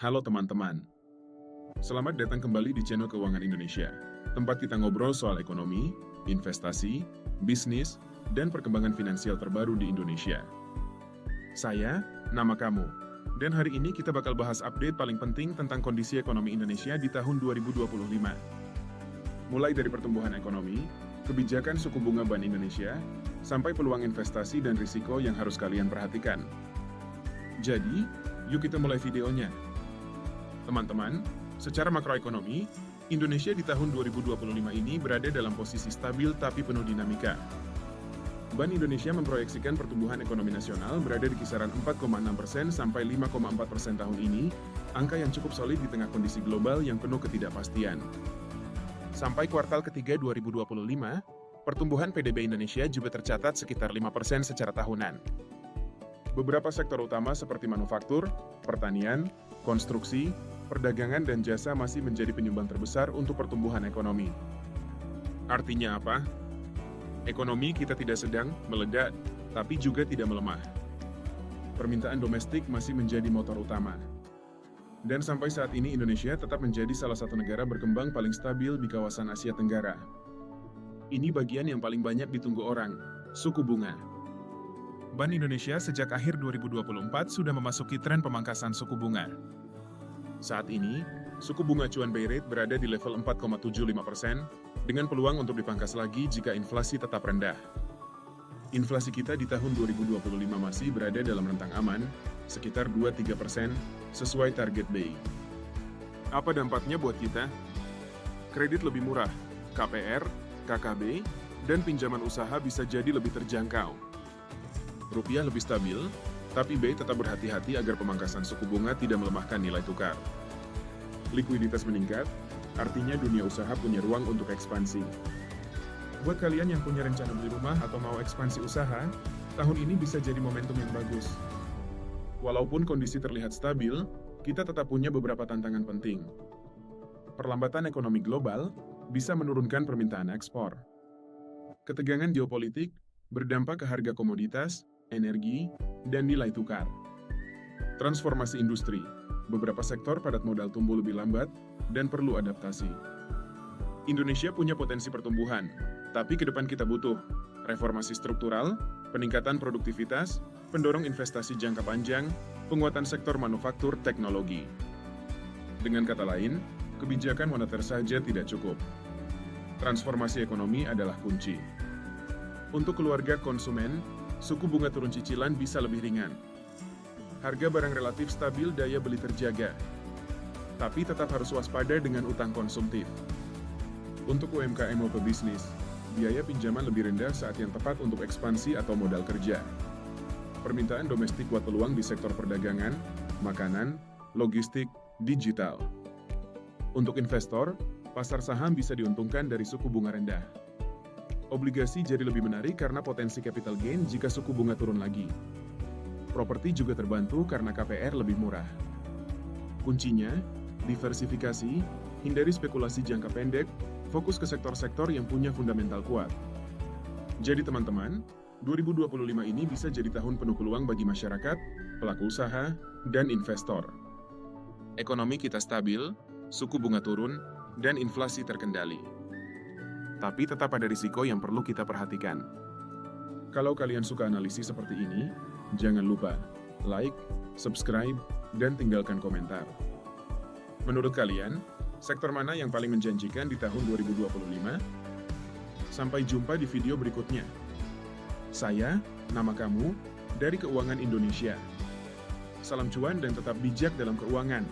Halo teman-teman, selamat datang kembali di channel Keuangan Indonesia, tempat kita ngobrol soal ekonomi, investasi, bisnis, dan perkembangan finansial terbaru di Indonesia. Saya, nama kamu, dan hari ini kita bakal bahas update paling penting tentang kondisi ekonomi Indonesia di tahun 2025. Mulai dari pertumbuhan ekonomi, kebijakan suku bunga Bank Indonesia, sampai peluang investasi dan risiko yang harus kalian perhatikan. Jadi, yuk kita mulai videonya. Teman-teman, secara makroekonomi, Indonesia di tahun 2025 ini berada dalam posisi stabil tapi penuh dinamika. Bank Indonesia memproyeksikan pertumbuhan ekonomi nasional berada di kisaran 4,6% sampai 5,4% tahun ini, angka yang cukup solid di tengah kondisi global yang penuh ketidakpastian. Sampai kuartal ketiga 2025, pertumbuhan PDB Indonesia juga tercatat sekitar 5% secara tahunan. Beberapa sektor utama seperti manufaktur, pertanian, konstruksi, perdagangan dan jasa masih menjadi penyumbang terbesar untuk pertumbuhan ekonomi. Artinya apa? Ekonomi kita tidak sedang meledak, tapi juga tidak melemah. Permintaan domestik masih menjadi motor utama. Dan sampai saat ini Indonesia tetap menjadi salah satu negara berkembang paling stabil di kawasan Asia Tenggara. Ini bagian yang paling banyak ditunggu orang, suku bunga. Bank Indonesia sejak akhir 2024 sudah memasuki tren pemangkasan suku bunga. Saat ini, suku bunga acuan BI Rate berada di level 4,75%, dengan peluang untuk dipangkas lagi jika inflasi tetap rendah. Inflasi kita di tahun 2025 masih berada dalam rentang aman, sekitar 2-3%, sesuai target BI. Apa dampaknya buat kita? Kredit lebih murah, KPR, KKB, dan pinjaman usaha bisa jadi lebih terjangkau. Rupiah lebih stabil, tapi BI tetap berhati-hati agar pemangkasan suku bunga tidak melemahkan nilai tukar. Likuiditas meningkat, artinya dunia usaha punya ruang untuk ekspansi. Buat kalian yang punya rencana beli rumah atau mau ekspansi usaha, tahun ini bisa jadi momentum yang bagus. Walaupun kondisi terlihat stabil, kita tetap punya beberapa tantangan penting. Perlambatan ekonomi global bisa menurunkan permintaan ekspor. Ketegangan geopolitik berdampak ke harga komoditas, energi, dan nilai tukar. Transformasi industri, beberapa sektor padat modal tumbuh lebih lambat dan perlu adaptasi. Indonesia punya potensi pertumbuhan, tapi ke depan kita butuh reformasi struktural, peningkatan produktivitas, pendorong investasi jangka panjang, penguatan sektor manufaktur teknologi. Dengan kata lain, kebijakan moneter saja tidak cukup. Transformasi ekonomi adalah kunci. Untuk keluarga konsumen, suku bunga turun cicilan bisa lebih ringan. Harga barang relatif stabil, daya beli terjaga. Tapi tetap harus waspada dengan utang konsumtif. Untuk UMKM maupun bisnis, biaya pinjaman lebih rendah saat yang tepat untuk ekspansi atau modal kerja. Permintaan domestik kuat peluang di sektor perdagangan, makanan, logistik, digital. Untuk investor, pasar saham bisa diuntungkan dari suku bunga rendah. Obligasi jadi lebih menarik karena potensi capital gain jika suku bunga turun lagi. Properti juga terbantu karena KPR lebih murah. Kuncinya, diversifikasi, hindari spekulasi jangka pendek, fokus ke sektor-sektor yang punya fundamental kuat. Jadi teman-teman, 2025 ini bisa jadi tahun penuh peluang bagi masyarakat, pelaku usaha, dan investor. Ekonomi kita stabil, suku bunga turun, dan inflasi terkendali. Tapi tetap ada risiko yang perlu kita perhatikan. Kalau kalian suka analisis seperti ini, jangan lupa like, subscribe, dan tinggalkan komentar. Menurut kalian, sektor mana yang paling menjanjikan di tahun 2025? Sampai jumpa di video berikutnya. Saya, nama kamu, dari Keuangan Indonesia. Salam cuan dan tetap bijak dalam keuangan.